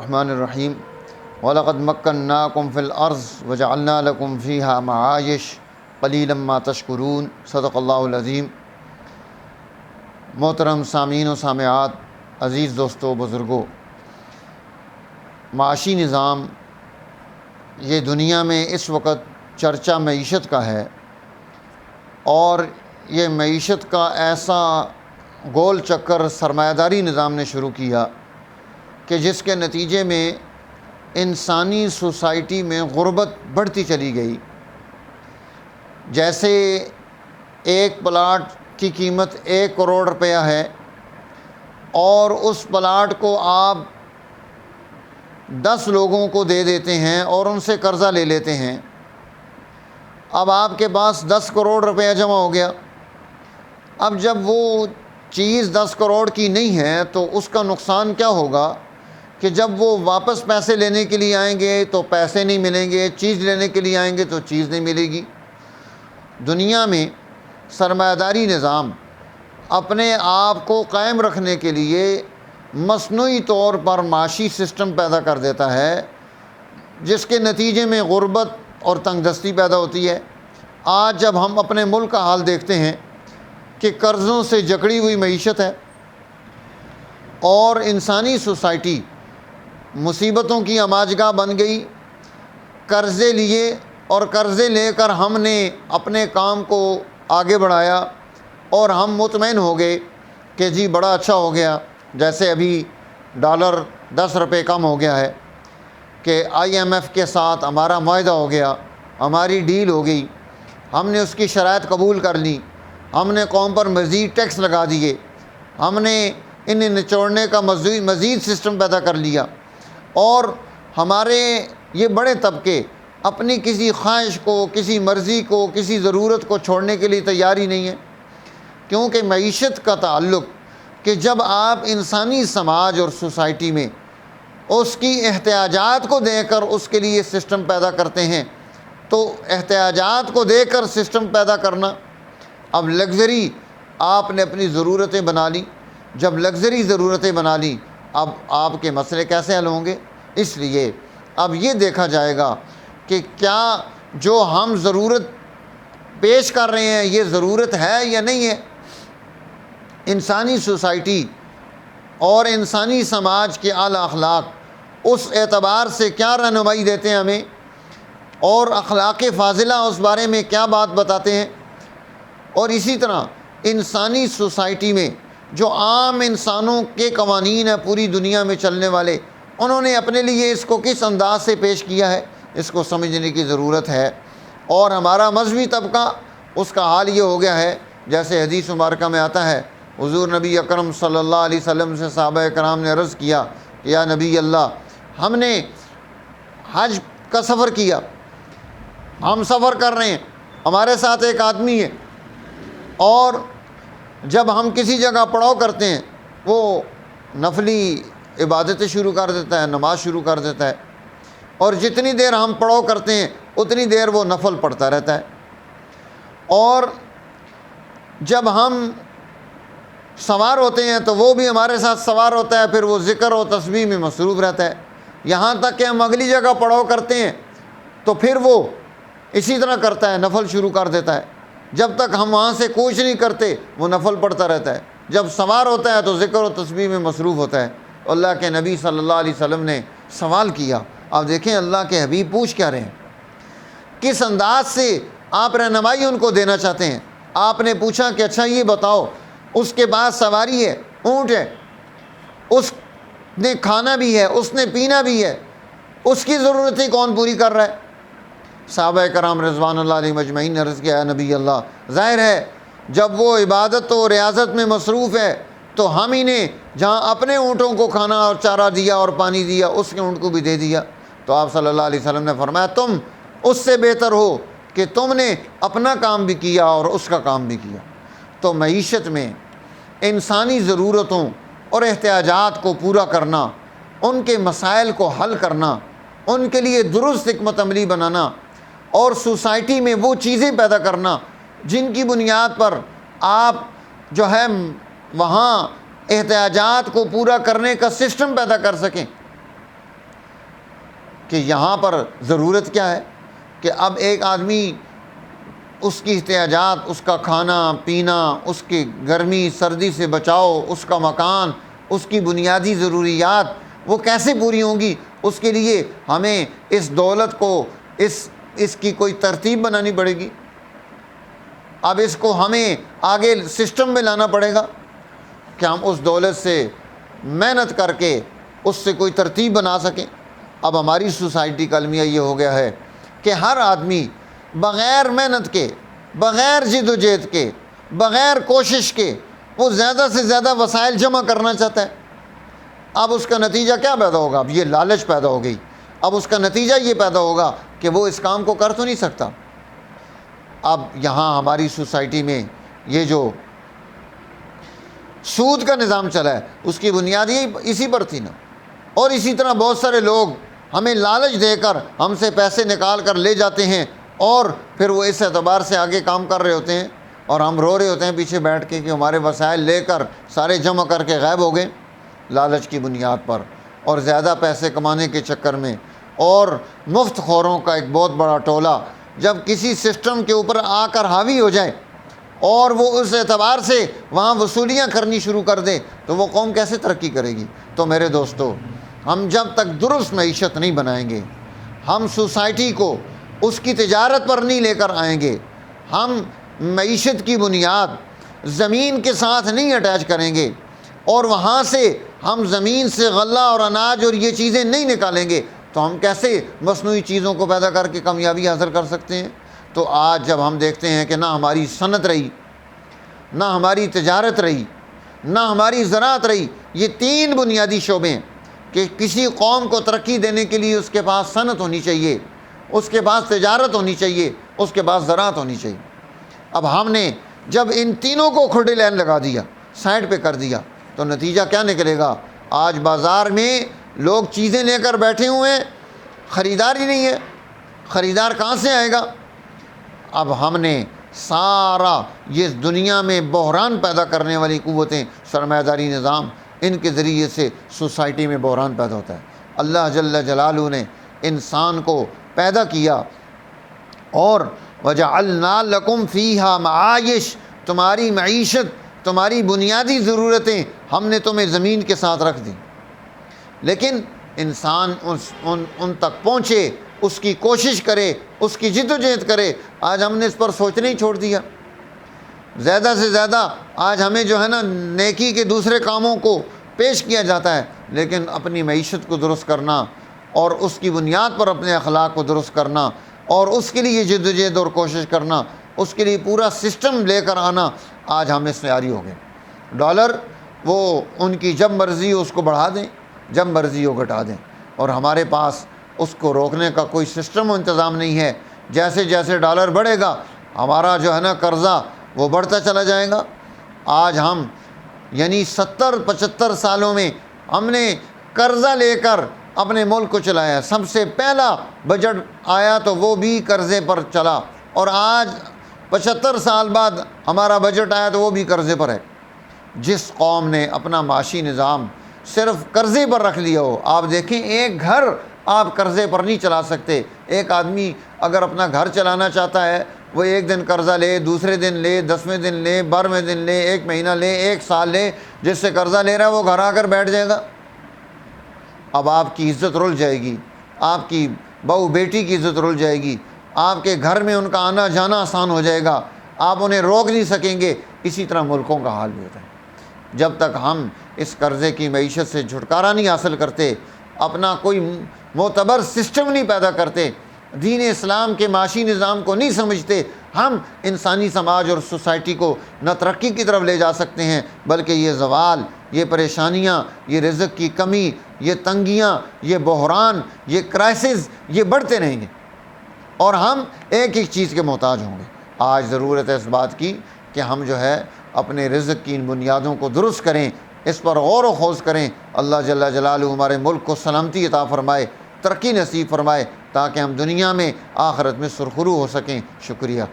الرحمن الرحیم وَلَقَدْ مَكَّنَّاكُمْ فِي الْأَرْضِ وَجَعَلْنَا لَكُمْ فِيهَا مَعَائِشَ قَلِيلًا مَا تَشْكُرُونَ۔ صدق اللہ العظیم۔ محترم سامعین و سامعات، عزیز دوستو، بزرگوں، معاشی نظام یہ دنیا میں اس وقت چرچا معیشت کا ہے، اور یہ معیشت کا ایسا گول چکر سرمایہ داری نظام نے شروع کیا کہ جس کے نتیجے میں انسانی سوسائٹی میں غربت بڑھتی چلی گئی۔ جیسے ایک پلاٹ کی قیمت 1 کروڑ روپیہ ہے، اور اس پلاٹ کو آپ 10 لوگوں کو دے دیتے ہیں اور ان سے قرضہ لے لیتے ہیں۔ اب آپ کے پاس 10 کروڑ روپیہ جمع ہو گیا۔ اب جب وہ چیز 10 کروڑ کی نہیں ہے تو اس کا نقصان کیا ہوگا کہ جب وہ واپس پیسے لینے کے لیے آئیں گے تو پیسے نہیں ملیں گے، چیز لینے کے لیے آئیں گے تو چیز نہیں ملے گی۔ دنیا میں سرمایہ داری نظام اپنے آپ کو قائم رکھنے کے لیے مصنوعی طور پر معاشی سسٹم پیدا کر دیتا ہے، جس کے نتیجے میں غربت اور تنگ دستی پیدا ہوتی ہے۔ آج جب ہم اپنے ملک کا حال دیکھتے ہیں کہ قرضوں سے جکڑی ہوئی معیشت ہے، اور انسانی سوسائٹی مصیبتوں کی اماجگاہ بن گئی۔ قرضے لیے اور قرضے لے کر ہم نے اپنے کام کو آگے بڑھایا، اور ہم مطمئن ہو گئے کہ جی بڑا اچھا ہو گیا۔ جیسے ابھی ڈالر 10 روپے کم ہو گیا ہے کہ IMF کے ساتھ ہمارا معاہدہ ہو گیا، ہماری ڈیل ہو گئی، ہم نے اس کی شرائط قبول کر لی، ہم نے قوم پر مزید ٹیکس لگا دیے، ہم نے انہیں نچوڑنے کا مزید سسٹم پیدا کر لیا، اور ہمارے یہ بڑے طبقے اپنی کسی خواہش کو، کسی مرضی کو، کسی ضرورت کو چھوڑنے کے لیے تیار ہی نہیں ہے، کیونکہ معیشت کا تعلق کہ جب آپ انسانی سماج اور سوسائٹی میں اس کی احتیاجات کو دے کر اس کے لیے سسٹم پیدا کرتے ہیں، تو احتیاجات کو دے کر سسٹم پیدا کرنا، اب لگژری آپ نے اپنی ضرورتیں بنا لی۔ جب لگژری ضرورتیں بنا لی، اب آپ کے مسئلے کیسے حل ہوں گے؟ اس لیے اب یہ دیکھا جائے گا کہ کیا جو ہم ضرورت پیش کر رہے ہیں یہ ضرورت ہے یا نہیں ہے۔ انسانی سوسائٹی اور انسانی سماج کے اعلیٰ اخلاق اس اعتبار سے کیا رہنمائی دیتے ہیں ہمیں، اور اخلاق فاضلہ اس بارے میں کیا بات بتاتے ہیں۔ اور اسی طرح انسانی سوسائٹی میں جو عام انسانوں کے قوانین ہیں پوری دنیا میں چلنے والے، انہوں نے اپنے لیے اس کو کس انداز سے پیش کیا ہے، اس کو سمجھنے کی ضرورت ہے۔ اور ہمارا مذہبی طبقہ اس کا حال یہ ہو گیا ہے، جیسے حدیث مبارکہ میں آتا ہے، حضور نبی اکرم صلی اللہ علیہ وسلم سے صحابہ کرام نے عرض کیا کہ یا نبی اللہ، ہم نے حج کا سفر کیا، ہم سفر کر رہے ہیں، ہمارے ساتھ ایک آدمی ہے، اور جب ہم کسی جگہ پڑاؤ کرتے ہیں وہ نفلی عبادتیں شروع کر دیتا ہے، نماز شروع کر دیتا ہے، اور جتنی دیر ہم پڑاؤ کرتے ہیں اتنی دیر وہ نفل پڑھتا رہتا ہے، اور جب ہم سوار ہوتے ہیں تو وہ بھی ہمارے ساتھ سوار ہوتا ہے، پھر وہ ذکر و تسبیح میں مصروف رہتا ہے، یہاں تک کہ ہم اگلی جگہ پڑاؤ کرتے ہیں تو پھر وہ اسی طرح کرتا ہے، نفل شروع کر دیتا ہے، جب تک ہم وہاں سے کوچ نہیں کرتے وہ نفل پڑھتا رہتا ہے، جب سوار ہوتا ہے تو ذکر و تسبیح میں مصروف ہوتا ہے۔ اللہ کے نبی صلی اللہ علیہ وسلم نے سوال کیا، آپ دیکھیں اللہ کے حبیب پوچھ کیا رہے ہیں، کس انداز سے آپ رہنمائی ان کو دینا چاہتے ہیں۔ آپ نے پوچھا کہ اچھا یہ بتاؤ، اس کے پاس سواری ہے، اونٹ ہے، اس نے کھانا بھی ہے، اس نے پینا بھی ہے، اس کی ضرورتیں کون پوری کر رہا ہے؟ صحابہ کرام رضوان اللہ علیہ مجمعین نے عرض کیا ہے نبی اللہ، ظاہر ہے جب وہ عبادت و ریاضت میں مصروف ہے تو ہم ہی نے جہاں اپنے اونٹوں کو کھانا اور چارہ دیا اور پانی دیا، اس کے اونٹ کو بھی دے دیا۔ تو آپ صلی اللہ علیہ وسلم نے فرمایا تم اس سے بہتر ہو کہ تم نے اپنا کام بھی کیا اور اس کا کام بھی کیا۔ تو معیشت میں انسانی ضرورتوں اور احتیاجات کو پورا کرنا، ان کے مسائل کو حل کرنا، ان کے لیے درست حکمت عملی بنانا، اور سوسائٹی میں وہ چیزیں پیدا کرنا جن کی بنیاد پر آپ جو ہے وہاں احتیاجات کو پورا کرنے کا سسٹم پیدا کر سکیں۔ کہ یہاں پر ضرورت کیا ہے کہ اب ایک آدمی اس کی احتیاجات، اس کا کھانا پینا، اس کی گرمی سردی سے بچاؤ، اس کا مکان، اس کی بنیادی ضروریات وہ کیسے پوری ہوں گی، اس کے لیے ہمیں اس دولت کو اس کی کوئی ترتیب بنانی پڑے گی۔ اب اس کو ہمیں آگے سسٹم میں لانا پڑے گا کہ ہم اس دولت سے محنت کر کے اس سے کوئی ترتیب بنا سکیں۔ اب ہماری سوسائٹی کا المیہ یہ ہو گیا ہے کہ ہر آدمی بغیر محنت کے، بغیر جد و جہد کے، بغیر کوشش کے وہ زیادہ سے زیادہ وسائل جمع کرنا چاہتا ہے۔ اب اس کا نتیجہ کیا پیدا ہوگا؟ اب یہ لالچ پیدا ہو گئی۔ اب اس کا نتیجہ یہ پیدا ہوگا کہ وہ اس کام کو کر تو نہیں سکتا۔ اب یہاں ہماری سوسائٹی میں یہ جو سود کا نظام چلا ہے اس کی بنیاد اسی پر تھی نا۔ اور اسی طرح بہت سارے لوگ ہمیں لالچ دے کر ہم سے پیسے نکال کر لے جاتے ہیں، اور پھر وہ اس اعتبار سے آگے کام کر رہے ہوتے ہیں، اور ہم رو رہے ہوتے ہیں پیچھے بیٹھ کے کہ ہمارے وسائل لے کر سارے جمع کر کے غائب ہو گئے لالچ کی بنیاد پر، اور زیادہ پیسے کمانے کے چکر میں۔ اور مفت خوروں کا ایک بہت بڑا ٹولہ جب کسی سسٹم کے اوپر آ کر حاوی ہو جائے اور وہ اس اعتبار سے وہاں وصولیاں کرنی شروع کر دے تو وہ قوم کیسے ترقی کرے گی؟ تو میرے دوستو، ہم جب تک درست معیشت نہیں بنائیں گے، ہم سوسائٹی کو اس کی تجارت پر نہیں لے کر آئیں گے، ہم معیشت کی بنیاد زمین کے ساتھ نہیں اٹیچ کریں گے، اور وہاں سے ہم زمین سے غلہ اور اناج اور یہ چیزیں نہیں نکالیں گے، تو ہم کیسے مصنوعی چیزوں کو پیدا کر کے کامیابی حاصل کر سکتے ہیں؟ تو آج جب ہم دیکھتے ہیں کہ نہ ہماری صنعت رہی، نہ ہماری تجارت رہی، نہ ہماری زراعت رہی، یہ تین بنیادی شعبے ہیں کہ کسی قوم کو ترقی دینے کے لیے اس کے پاس صنعت ہونی چاہیے، اس کے پاس تجارت ہونی چاہیے، اس کے پاس زراعت ہونی چاہیے۔ اب ہم نے جب ان تینوں کو کھڑے لائن لگا دیا، سائڈ پہ کر دیا، تو نتیجہ کیا نکلے گا؟ آج بازار میں لوگ چیزیں لے کر بیٹھے ہوئے ہیں، خریدار ہی نہیں ہے۔ خریدار کہاں سے آئے گا؟ اب ہم نے سارا یہ دنیا میں بحران پیدا کرنے والی قوتیں، سرمایہ داری نظام، ان کے ذریعے سے سوسائٹی میں بحران پیدا ہوتا ہے۔ اللہ جل جلالہ نے انسان کو پیدا کیا اور وَجَعَلْنَا لَكُمْ فِيهَا مَعَائِشَ، تمہاری معیشت، تمہاری بنیادی ضرورتیں ہم نے تمہیں زمین کے ساتھ رکھ دیں، لیکن انسان ان تک پہنچے، اس کی کوشش کرے، اس کی جد و جہد کرے۔ آج ہم نے اس پر سوچنا ہی چھوڑ دیا۔ زیادہ سے زیادہ آج ہمیں جو ہے نا نیکی کے دوسرے کاموں کو پیش کیا جاتا ہے، لیکن اپنی معیشت کو درست کرنا اور اس کی بنیاد پر اپنے اخلاق کو درست کرنا اور اس کے لیے جد و جہد اور کوشش کرنا، اس کے لیے پورا سسٹم لے کر آنا، آج ہم اس میں عاری ہو گئے۔ ڈالر وہ ان کی جب مرضی اس کو بڑھا دیں، جب مرضی وہ گھٹا دیں، اور ہمارے پاس اس کو روکنے کا کوئی سسٹم و انتظام نہیں ہے۔ جیسے جیسے ڈالر بڑھے گا ہمارا جو ہے نا قرضہ وہ بڑھتا چلا جائے گا۔ آج ہم یعنی 70-75 سالوں میں ہم نے قرضہ لے کر اپنے ملک کو چلایا۔ سب سے پہلا بجٹ آیا تو وہ بھی قرضے پر چلا، اور آج 75 سال بعد ہمارا بجٹ آیا تو وہ بھی قرضے پر ہے۔ جس قوم نے اپنا معاشی نظام صرف قرضے پر رکھ لیا ہو، آپ دیکھیں ایک گھر آپ قرضے پر نہیں چلا سکتے۔ ایک آدمی اگر اپنا گھر چلانا چاہتا ہے وہ ایک دن قرضہ لے، دوسرے دن لے، 10ویں دن لے، 12ویں دن لے، 1 مہینہ لے، 1 سال لے، جس سے قرضہ لے رہا ہے وہ گھر آ کر بیٹھ جائے گا۔ اب آپ کی عزت رل جائے گی، آپ کی بہو بیٹی کی عزت رل جائے گی، آپ کے گھر میں ان کا آنا جانا آسان ہو جائے گا، آپ انہیں روک نہیں سکیں گے۔ اسی طرح ملکوں کا حال بھی ہوتا ہے۔ جب تک ہم اس قرضے کی معیشت سے چھٹکارا نہیں حاصل کرتے، اپنا کوئی معتبر سسٹم نہیں پیدا کرتے، دین اسلام کے معاشی نظام کو نہیں سمجھتے، ہم انسانی سماج اور سوسائٹی کو نہ ترقی کی طرف لے جا سکتے ہیں، بلکہ یہ زوال، یہ پریشانیاں، یہ رزق کی کمی، یہ تنگیاں، یہ بحران، یہ کرائسس، یہ بڑھتے رہیں گے، اور ہم ایک ایک چیز کے محتاج ہوں گے۔ آج ضرورت ہے اس بات کی کہ ہم جو ہے اپنے رزق کی ان بنیادوں کو درست کریں، اس پر غور و خوض کریں۔ اللہ جل جلالہ ہمارے ملک کو سلامتی عطا فرمائے، ترقی نصیب فرمائے، تاکہ ہم دنیا میں آخرت میں سرخرو ہو سکیں۔ شکریہ۔